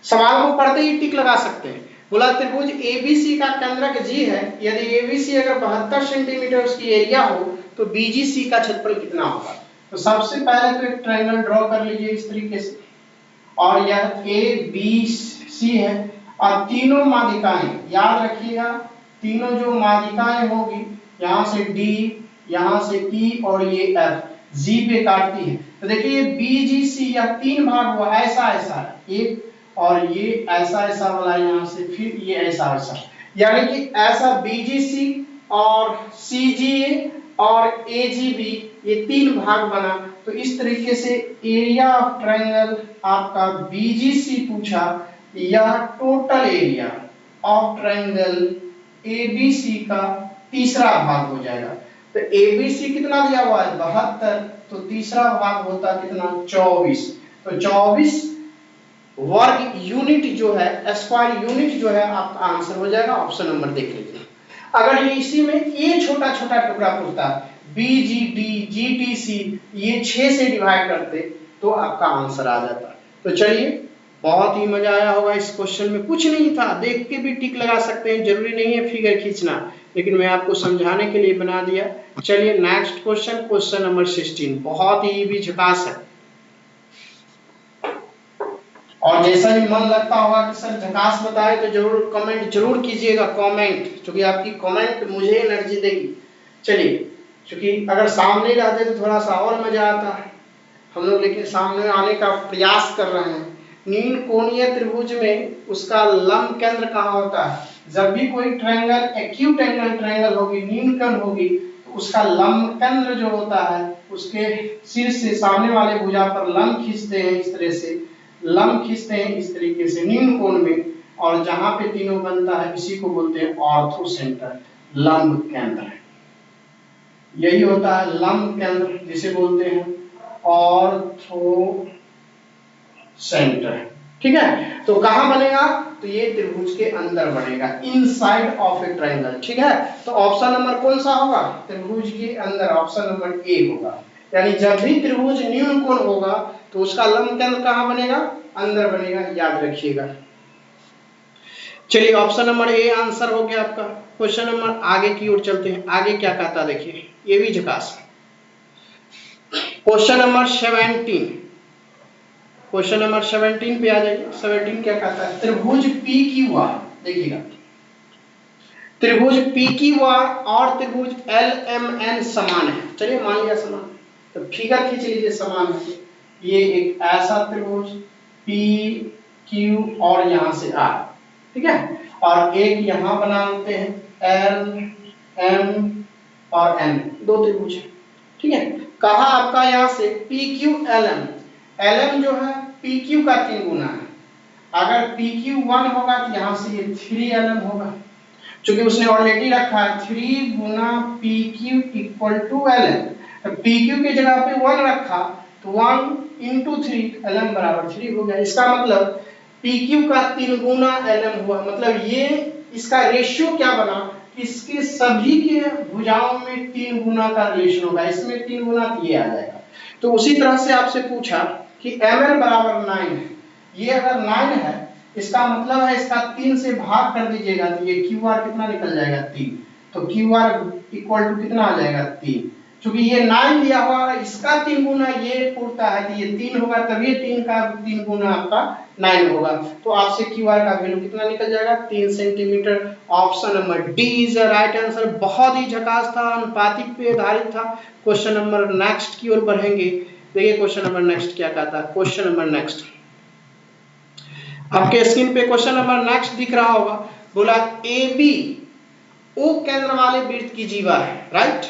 सवाल को पढ़ते ही टिक लगा सकते हैं। बोला त्रिभुज ABC का केंद्रक G है, यदि ABC अगर 72 सेंटीमीटर उसकी एरिया हो तो BGC का क्षेत्रफल कितना होगा। तो सबसे पहले तो एक ट्रायंगल ड्रॉ कर लीजिए इस तरीके से, और यह ABC है और तीनों माध्यिकाएं याद रखिएगा, तीनों जो माध्यिकाएं होगी यहाँ से D, यहाँ से E और ये F G पे काटती है। तो देखिए BGC या 3 भाग हुआ, ऐसा ऐसा एक और ये ऐसा ऐसा वाला यहाँ से, फिर ये ऐसा ऐसा, यानी कि ऐसा BGC और CGA और AGB ये 3 भाग बना। तो इस तरीके से एरिया ऑफ ट्रायंगल आपका BGC पूछा, यह total area of triangle ABC का तीसरा भाग हो जाएगा। तो ABC कितना दिया हुआ है 72, तो तीसरा भाग होता कितना 24, तो 24 वर्ग यूनिट जो है, स्क्वायर यूनिट जो है आपका आंसर हो जाएगा। ऑप्शन नंबर देख लीजिए। अगर ये इसी में ये छोटा छोटा टुकड़ा पूछता BGD GTC ये 6 से डिवाइड करते तो आपका आंसर आ जाता। तो चलिए, बहुत ही मजा आया होगा इस क्वेश्चन में, कुछ नहीं था, देख के भी टिक लगा सकते हैं, जरूरी नहीं है फिगर खींचना, लेकिन मैं आपको समझाने के लिए बना दिया। चलिए नेक्स्ट क्वेश्चन, क्वेश्चन नंबर 16, बहुत ही भी झकास है। और जैसा भी मन लगता होगा कि सर झकास बताए तो जरूर कमेंट जरूर कीजिएगा, कमेंट, क्योंकि आपकी कमेंट मुझे एनर्जी देगी। चलिए, क्योंकि अगर सामने रहते तो थोड़ा सा और मजा आता है हम लोग, लेकिन सामने आने का प्रयास कर रहे हैं। नील कोणीय त्रिभुज में उसका लंब केंद्र कहाँ होता है, जब भी कोई ट्रायंगल एक्यूट एंगल ट्रायंगल होगी, नील कोण होगी, तो उसका लंब केंद्र जो होता है उसके शीर्ष से सामने वाले भुजा पर लंब खींचते हैं, इस तरह से लंब खींचते हैं इस तरीके से नील कोण में, और जहां पे तीनों बनता है इसी को बोलते हैं ऑर्थो सेंटर, लंब केंद्र। यही होता है लंब केंद्र, जिसे बोलते हैं ऑर्थो सेंटर। ठीक है, तो कहां बनेगा, तो ये त्रिभुज के अंदर बनेगा, इनसाइड ऑफ ए ट्रायंगल। ठीक है, तो ऑप्शन नंबर कौन सा होगा, त्रिभुज के अंदर, ऑप्शन नंबर ए होगा। यानी जब भी त्रिभुज न्यून कोण होगा तो उसका लंब केंद्र कहां बनेगा, अंदर बनेगा, याद रखिएगा। चलिए, ऑप्शन नंबर ए आंसर हो गया आपका। क्वेश्चन नंबर आगे की ओर चलते हैं, आगे क्या कहता देखिए, ये भी झकास। क्वेश्चन नंबर 17, क्वेश्चन नंबर 17 पे आ जाइए। 17 क्या कहता है, त्रिभुज PQR, देखिएगा त्रिभुज PQR और त्रिभुज LMN समान है। चलिए मान लिया समान, तो फिगर खींच लीजिए समान है। ये एक ऐसा त्रिभुज PQ और यहाँ से R, ठीक है, और एक यहाँ बना लेते हैं LM और N, दो त्रिभुज है। ठीक है, कहा आपका यहाँ से PQ LM, LM जो है PQ का 3 गुना है। अगर PQ 1 होगा तो यहाँ से ये 3LM होगा, क्योंकि उसने ऑलरेडी रखा है 3 गुना PQ इक्वल टू LM। तो PQ की जगह पे 1 रखा तो 1 इंटू 3 LM बराबर 3 हो गया। इसका मतलब PQ का 3 गुना LM हुआ, मतलब ये इसका रेशियो क्या बना, इसके सभी के भुजाओं में 3 गुना का रिलेशन होगा, इसमें 3 गुना तो ये आ जाएगा। तो उसी तरह से आपसे पूछा कि ML बराबर 9 है, ये अगर 9 है इसका मतलब है इसका 3 से भाग कर दीजिएगा तो ये QR कितना निकल जाएगा 3, तो QR इक्वल टू कितना आ जाएगा 3, क्योंकि ये 9 दिया हुआ है, इसका 3 गुना ये पूरता है तो ये 3 होगा, तभी 3 का 3 गुना आपका 9 होगा। तो आपसे क्यू आर का वैल्यू कितना निकल जाएगा, 3 centimetre. Option number D is the right answer. बहुत ही झकास था, अनुपातिक पे आधारित था। क्वेश्चन नंबर नेक्स्ट की ओर बढ़ेंगे। देखिए क्वेश्चन नंबर नेक्स्ट क्या कहता है। क्वेश्चन नंबर नेक्स्ट आपके स्क्रीन पे क्वेश्चन नंबर नेक्स्ट दिख रहा होगा। बोला ए बी ओ केंद्र वाले वृत्त की जीवा है, राइट।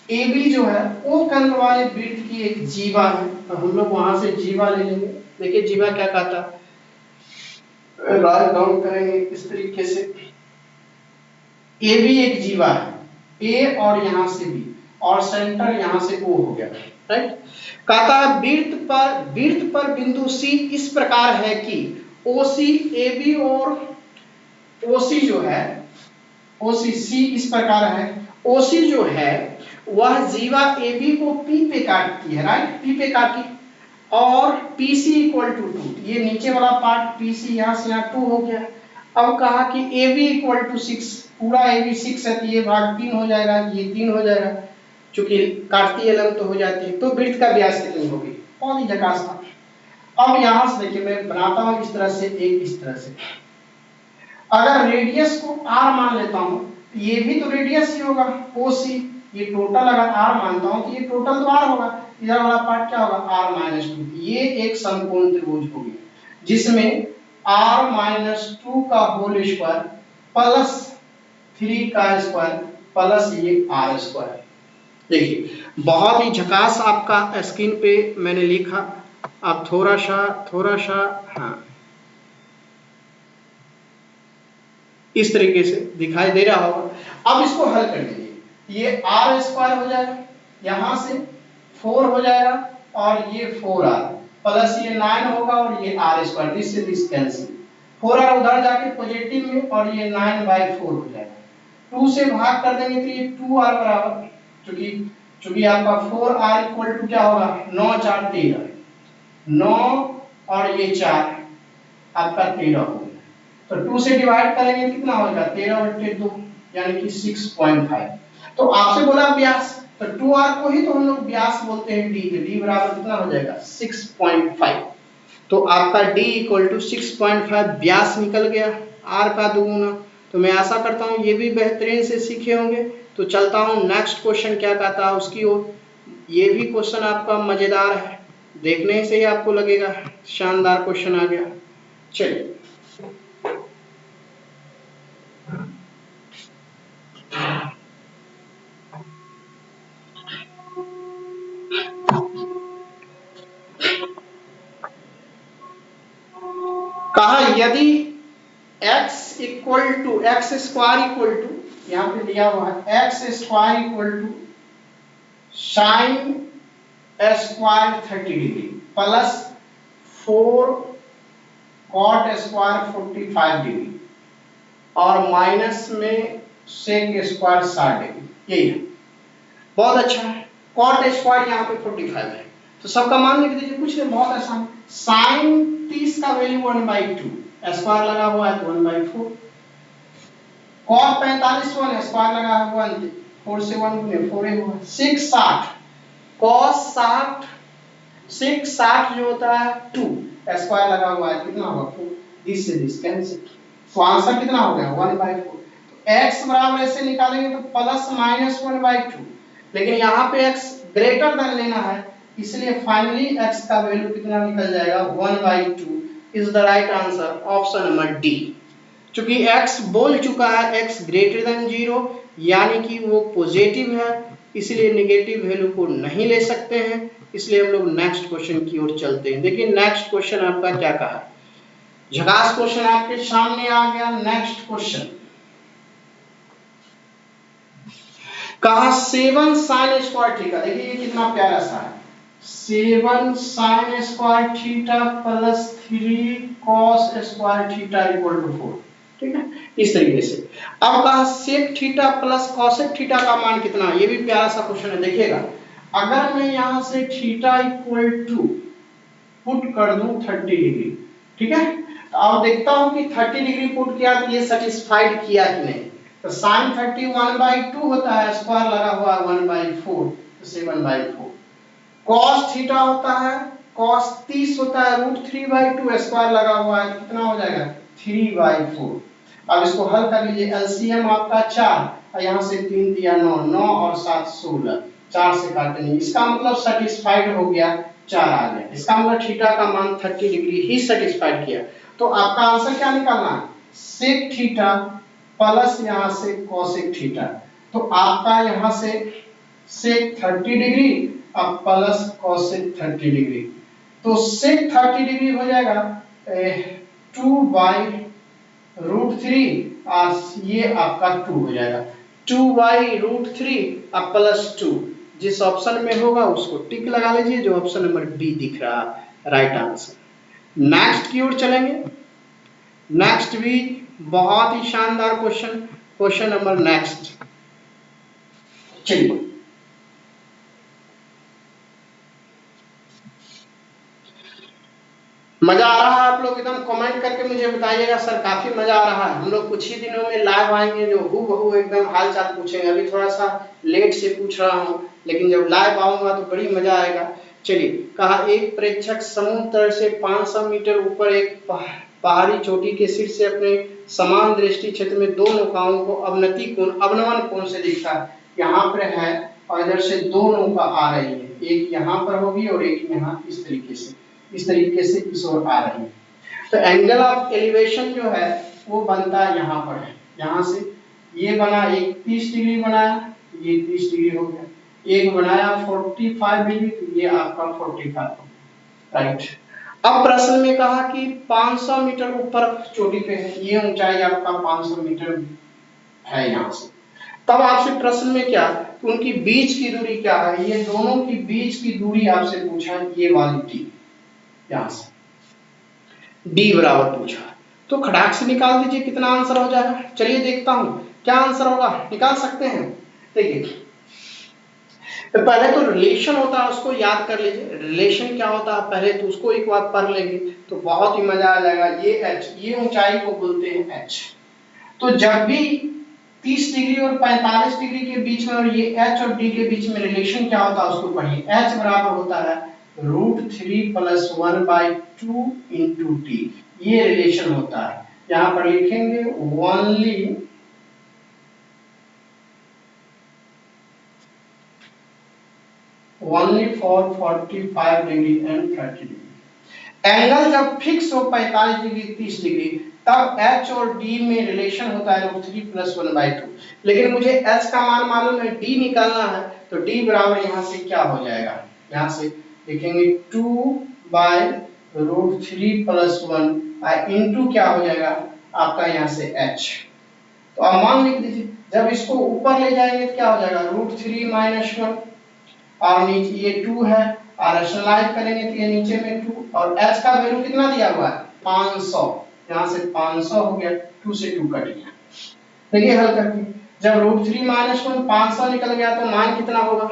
ए बी जो है ओ केंद्र वाले वृत्त की एक जीवा है, तो हम लोग वहां से जीवा ले लेंगे। देखिए जीवा क्या कहता है, राइट डाउन करेंगे इस तरीके से। ए बी एक जीवा है, ए और यहां से बी और सेंटर यहां से ओ हो गया, राइट। कहता है वृत्त पर बिंदु सी इस प्रकार है कि ओसी ए बी और ओसी जो है, ओसी सी इस प्रकार है। ओसी जो है वह जीवा ए बी को पी पे काटती है, राइट, पी पे काटी, और पीसी इक्वल टू 2, ये नीचे वाला पार्ट पीसी यहां से यहां 2 हो गया। अब कहा कि ए बी इक्वल टू 6, पूरा ए बी 6 है तो ये भाग 3 हो जाएगा, ये 3 हो जाएगा, चूंकि काटती है लंब तो हो जाती है। तो वृत्त का व्यास कितनी होगी, बहुत ही झकास था। अब यहां से देखिए मैं बनाता हूं इस तरह से, एक इस तरह से। अगर रेडियस को r मान लेता हूं, ये भी तो रेडियस ही होगा OC, ये टोटल अगर r मानता हूं तो ये टोटल तो r होगा, इधर वाला पार्ट क्या होगा r-2। ये एक समकोण त्रिभुज होगी जिसमें r-2 का होल स्क्वायर प्लस 3 का स्क्वायर प्लस ये r स्क्वायर। देखिए बहुत ही झकास आपका स्क्रीन पे मैंने लिखा, आप थोड़ा सा हाँ इस तरीके से दिखाई दे रहा होगा। अब इसको हल कर लीजिए, ये r स्क्वायर हो जाएगा, यहां से 4 हो जाएगा और ये 4r प्लस ये 9 होगा और ये r स्क्वायर, दिस से दिस कैंसिल, 4r उधर जाके पॉजिटिव में और ये 9/4 हो जाएगा। 2 से भाग कर देंगे तो ये 2r बराबर, क्योंकि आपका 4r इक्वल टू क्या होगा 9 4 13, 9 और ये 4 आपका 13 होगा। तो 2 से डिवाइड करेंगे कितना होगा 13/2 यानी कि 6.5। तो आपसे बोला व्यास, तो 2r को ही तो हम लोग व्यास बोलते हैं d, तो d बराबर कितना हो जाएगा 6.5। तो आपका d इक्वल टू 6.5 व्यास निकल गया, r का दुगुना। तो मैं आशा करता हूं ये भी बेहतरीन से सीखे होंगे। तो चलता हूं नेक्स्ट क्वेश्चन क्या कहता है उसकी ओर। ये भी क्वेश्चन आपका मजेदार है, देखने से ही आपको लगेगा शानदार क्वेश्चन आ गया। चलिए कहा यदि x equal to x square equal to, यहां पे दिया हुआ है x square equal to sine square 30 degree plus 4 cot square 45 degree और माइनस में सेक स्क्वायर 60 डिग्री, यही है। बहुत अच्छा है। कॉट स्क्वायर यहाँ पे 45 है, तो सबका मान लिख दीजिए, कुछ नहीं, बहुत आसान। साइन 30 का वैल्यू 1/2, स्क्वायर लगा हुआ है तो 1/4। कॉट 45 1 स्क्वायर लगा हुआ है 4 से 1 गुने 4 ही हुआ। 6 60 cos 60 6 60 जो होता है 2 स्क्वायर लगा हुआ है कितना होगा 4, दिस से दिस कैंसिल। तो आंसर कितना हो गया 1/4। तो x बराबर ऐसे निकालेंगे तो प्लस माइनस 1/2, लेकिन यहाँ पे x ग्रेटर देन लेना है, इसलिए फाइनली x का वैल्यू कितना निकल जाएगा 1/2 is the right answer, option number D. क्योंकि x बोल चुका है x ग्रेटर देन 0 यानी कि वो पॉजिटिव है, इसलिए नेगेटिव वैल्यू को नहीं ले सकते हैं। इसलिए हम लोग नेक्स्ट क्वेश्चन की ओर चलते हैं। देखिए नेक्स्ट क्वेश्चन आपका क्या कहा, झकास क्वेश्चन आपके सामने आ गया। नेक्स्ट क्वेश्चन कहा 7 sin स्क्वायर थीटा, देखिए ये कितना प्यारा सा है, 7 sin square theta plus 3 cos square theta equal to 4, ठीक है, इस तरीके से। अब कहा sec theta plus cosec theta का मान कितना, ये भी प्यारा सा क्वेश्चन है। देखिएगा अगर मैं यहां से थीटा इक्वल टू पुट कर दूं 30 डिग्री, ठीक है, तो अब देखता हूं कि 30 डिग्री पुट किया तो ये सेटिस्फाइड किया कि नहीं। तो साइन 30 1/2 होता है, स्क्वायर लगा हुआ है 1/4 तो 7/4। कॉस थीटा होता है, कॉस 30 होता है √3/2 स्क्वायर लगा हुआ है, कितना हो जाएगा 3/4। अब इसको हल कर लीजिए, एलसीएम आपका 4 और यहाँ से 3 दिया 9, 9 और 7 16, 4 से काटेंगे, इसका मतलब सेटिस्फाइड हो गया, 4 आ गया। इसका मतलब थीटा का मान 30 डिग्री ही सेटिस्फाइड किया। तो आपका आंसर क्या निकालना है, सेक थीटा प्लस यहाँ से कोसेक थीटा। तो आपका यहाँ से सेक 30 डिग्री अब प्लस कोसेक 30 डिग्री, तो सेक 30 डिग्री हो जाएगा 2/√3 और ये आपका 2 हो जाएगा 2/√3 अब प्लस 2। जिस ऑप्शन में होगा उसको टिक लगा लीजिए, जो ऑप्शन नंबर बी दिख रहा है राइट आंसर। नेक्स्ट की ओर चलेंगे। नेक्स्ट भी बहुत ही शानदार क्वेश्चन, क्वेश्चन नंबर नेक्स्ट। चलिए मजा आ रहा है आप लोग, एकदम कमेंट करके मुझे बताइएगा सर काफी मजा आ रहा है। हम लोग कुछ ही दिनों में लाइव आएंगे जो हूबहू एकदम हाल चाल पूछेंगे। अभी थोड़ा सा लेट से पूछ रहा हूँ, लेकिन जब लाइव आऊंगा तो बड़ी मजा आएगा। चलिए, कहा एक प्रेक्षक समुद्र तल से 500 मीटर ऊपर एक पहाड़ी चोटी के शीर्ष से अपने समान दृष्टि क्षेत्र में दो नौकाओं को अवनमन कोण से देखता है। यहाँ पर है और इधर से दो नौका आ रही है, एक यहाँ पर होगी और एक यहाँ इस तरीके से इस ओर आ रही है। तो एंगल ऑफ एलिवेशन जो है वो बनता है यहाँ पर है, यहाँ से ये बना एक 30 डिग्री बनाया, ये 30 डिग्री हो गया, एक बनाया 45 डिग्री, तो ये आपका 45 हो गया राइट। अब प्रश्न में कहा कि 500 मीटर ऊपर चोटी पे है, ये ऊंचाई आपका 500 मीटर है यहाँ से। तब आपसे प्रश्न में क्या, उनकी बीच की दूरी क्या है, ये दोनों की बीच की दूरी आपसे पूछा है, ये वाली डी, यहां से डी बराबर पूछा। तो खटाक से निकाल दीजिए कितना आंसर हो जाएगा। चलिए देखता हूं क्या आंसर होगा, निकाल सकते हैं। देखिए तो पहले तो रिलेशन होता है उसको याद कर लीजिए, रिलेशन क्या होता है पहले तो उसको एक बार पढ़ लेंगे तो बहुत ही मजा आ जाएगा। ये एच, ये ऊंचाई को बोलते हैं एच। तो जब भी 30 डिग्री और 45 डिग्री के बीच में और ये एच और डी के बीच में रिलेशन क्या होता है उसको पढ़िए। एच बराबर होता है √3 + 1/2 इंटू डी, ये रिलेशन होता है। यहां पर लिखेंगे only for 45 degree and 30 degree. Angle जब फिक्स हो 45 डिग्री 30 डिग्री तब H और D में रिलेशन होता है √3 + 1/2। लेकिन मुझे H का मान मालूम है, D निकालना है, तो D बराबर यहाँ से क्या हो जाएगा, यहाँ से लिखेंगे 2/√3 + 1 इंटू क्या हो जाएगा आपका यहाँ से H। तो अब मान लिख दीजिए, जब इसको ऊपर ले जाएंगे तो क्या हो जाएगा √3 - 1 और नीचे ये 2 है और रैशनलाइज करेंगे तो ये नीचे में 2 और H का वैल्यू कितना दिया हुआ है 500, यहाँ से 500 हो गया, 2 से 2 कट गया। देखिए हल करके, जब √3 - 1 500 निकल गया तो मान कितना होगा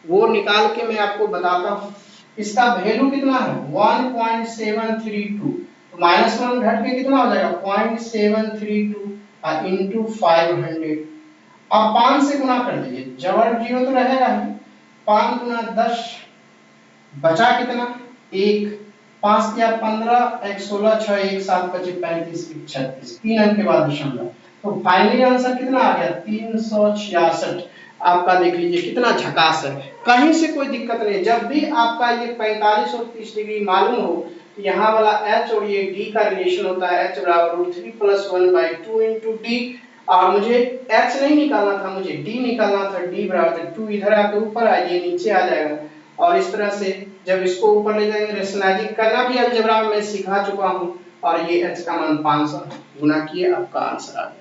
वो निकाल के मैं आपको बताता हूँ। इसका वैल्यू कितना है 1.732, तो -1 घट के कितना हो जाएगा 0.732 इंटू 500। अब 5 से गुना कर दीजिए, जबर जीरो तो रहेगा ही, 5 गुना 10 बचा कितना 1, 5 या 15, 1 16 6 1 7 25 35 36, 3 अंक के बाद दशमलव। तो फाइनली आंसर कितना आ गया 366। आपका देख लीजिए कितना झकास है, कहीं से कोई दिक्कत नहीं। जब भी आपका ये 45 और 30 डिग्री मालूम हो, यहाँ वाला H और ये D का रिलेशन होता है H बराबर √3 + 1/2 इंटू D। और मुझे H नहीं निकालना था, मुझे D निकालना था, D बराबर 2 इधर आके ऊपर आ, ये नीचे आ जाएगा। और इस तरह से जब इसको ऊपर ले जाएंगे रैशनलाइजिंग करना भी अलजेब्रा में सिखा चुका हूं, और ये H का मान 500 गुना किए आपका आंसर आ गया।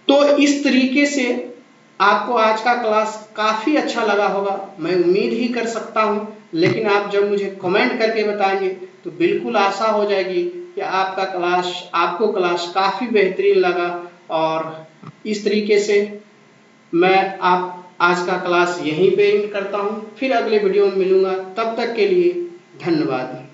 तो इस तरीके से आपको आज का क्लास काफी अच्छा लगा होगा, मैं उम्मीद ही कर सकता हूं। लेकिन आप जब मुझे कमेंट करके बताएंगे तो बिल्कुल आशा हो जाएगी कि आपको क्लास काफी बेहतरीन लगा। और इस तरीके से मैं आज का क्लास यहीं पे एंड करता हूं, फिर अगले वीडियो में मिलूंगा, तब तक के लिए धन्यवाद।